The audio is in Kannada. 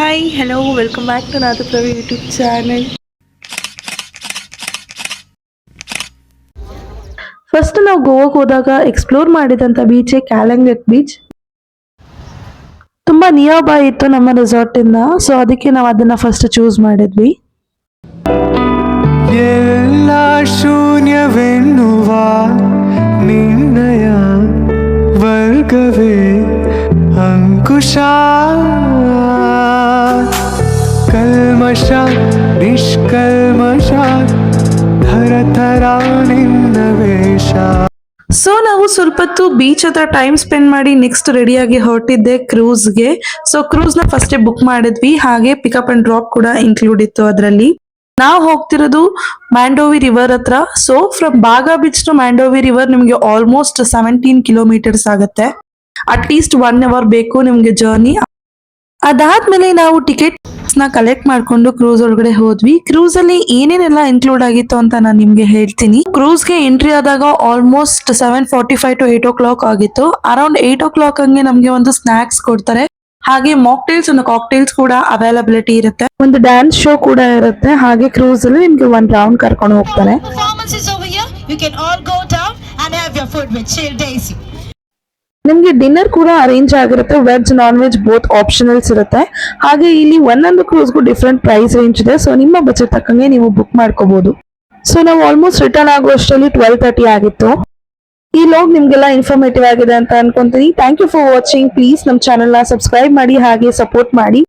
Hi hello welcome back to Nadapravi YouTube channel. First ನಾವು ಗೋವಾಗೆ ಹೋದಾಗ ಎಕ್ಸ್ಪ್ಲೋರ್ ಮಾಡಿದಂಥ ಬೀಚೇ ಕ್ಯಾಲಂಗಟ್ ಬೀಚ್. ತುಂಬ ನಿಯರ್ ಬೈ ಇತ್ತು ನಮ್ಮ ರೆಸಾರ್ಟಿಂದ, ಸೊ ಅದಕ್ಕೆ ನಾವು ಅದನ್ನ ಫಸ್ಟ್ ಚೂಸ್ ಮಾಡಿದ್ವಿ. ಎಲ್ಲ ಶೂನ್ಯವೆನ್ನುವ ನಿರ್ಣಯ ವರ್ಗವೇ ಅಂಕುಶ ಕಲ್ಮಶ ನಿಷ್ಕಲ್ಮಶ ಥರ ನಿನ್ನ ವೇಷ. ಸೊ ನಾವು ಸ್ವಲ್ಪ ಹೊತ್ತು ಬೀಚ್ ಹತ್ರ ಟೈಮ್ ಸ್ಪೆಂಡ್ ಮಾಡಿ ನೆಕ್ಸ್ಟ್ ರೆಡಿಯಾಗಿ ಹೊರಟಿದ್ದೆ ಕ್ರೂಸ್ಗೆ. ಸೊ ಕ್ರೂಸ್ನ ಫಸ್ಟೇ ಬುಕ್ ಮಾಡಿದ್ವಿ, ಹಾಗೆ ಪಿಕಪ್ ಅಂಡ್ ಡ್ರಾಪ್ ಕೂಡ ಇನ್ಕ್ಲೂಡ್ ಇತ್ತು ಅದರಲ್ಲಿ. ನಾವು ಹೋಗ್ತಿರೋದು ಮ್ಯಾಂಡೋವಿ ರಿವರ್ ಹತ್ರ. So from Baga beach to Mandovi river ನಿಮಗೆ ಆಲ್ಮೋಸ್ಟ್ 17 ಕಿಲೋಮೀಟರ್ಸ್ ಆಗುತ್ತೆ. ಅಟ್ಲೀಸ್ಟ್ 1 ಅವರ್ ಬೇಕು ನಿಮ್ಗೆ ಜರ್ನಿ. ಅದಾದ್ಮೇಲೆ ನಾವು ಟಿಕೆಟ್ಸ್ ನ ಕಲೆಕ್ಟ್ ಮಾಡ್ಕೊಂಡು ಕ್ರೂಸ್ ಒಳಗಡೆ ಹೋದ್ವಿ. ಕ್ರೂಸ್ ಅಲ್ಲಿ ಏನೇನೆಲ್ಲ ಇನ್ಕ್ಲೂಡ್ ಆಗಿತ್ತು ಅಂತ ನಾನು ನಿಮ್ಗೆ ಹೇಳ್ತೀನಿ. ಕ್ರೂಸ್ಗೆ ಎಂಟ್ರಿ ಆದಾಗ ಆಲ್ಮೋಸ್ಟ್ 7:45 to 8 o'clock ಆಗಿತ್ತು. ಅರೌಂಡ್ 8 o'clock ಹಂಗೆ ನಮ್ಗೆ ಒಂದು ಸ್ನಾಕ್ಸ್ ಕೊಡ್ತಾರೆ, ಹಾಗೆ ಮಾಕ್ಟೇಲ್ಸ್ ಒಂದು ಕಾಕ್ಟೇಲ್ಸ್ ಕೂಡ ಅವೈಲಬಿಲಿಟಿ ಇರುತ್ತೆ. ಒಂದು ಡ್ಯಾನ್ಸ್ ಶೋ ಕೂಡ ಇರುತ್ತೆ, ಹಾಗೆ ಕ್ರೂಸ್ ಅಲ್ಲಿ ನಿಮ್ಗೆ ಒಂದ್ ರೌಂಡ್ ಕರ್ಕೊಂಡು ಹೋಗ್ತಾರೆ. ನಿಮ್ಗೆ ಡಿನ್ನರ್ ಕೂಡ ಅರೇಂಜ್ ಆಗಿರುತ್ತೆ. Veg non veg both optionals ಇರುತ್ತೆ. ಹಾಗೆ ಇಲ್ಲಿ ಒಂದೊಂದು ಕ್ರೂಸ್ಗೂ ಡಿಫ್ರೆಂಟ್ ಪ್ರೈಸ್ ರೇಂಜ್ ಇದೆ. ಸೊ ನಿಮ್ಮ ಬಜೆಟ್ ತಕ್ಕಂಗೆ ನೀವು ಬುಕ್ ಮಾಡ್ಕೋಬಹುದು. ಸೊ ನಾವು ಆಲ್ಮೋಸ್ಟ್ ರಿಟರ್ನ್ ಆಗುವಷ್ಟರಲ್ಲಿ 12:30 ಆಗಿತ್ತು. ಈ ಲಾಗ್ ನಿಮ್ಗೆಲ್ಲ ಇನ್ಫಾರ್ಮೇಟಿವ್ ಆಗಿದೆ ಅಂತ ಅನ್ಕೊಂತೀನಿ. Thank you for watching. Please ನಮ್ಮ ಚಾನೆಲ್ ನ ಸಬ್ಸ್ಕ್ರೈಬ್ ಮಾಡಿ ಹಾಗೆ ಸಪೋರ್ಟ್ ಮಾಡಿ.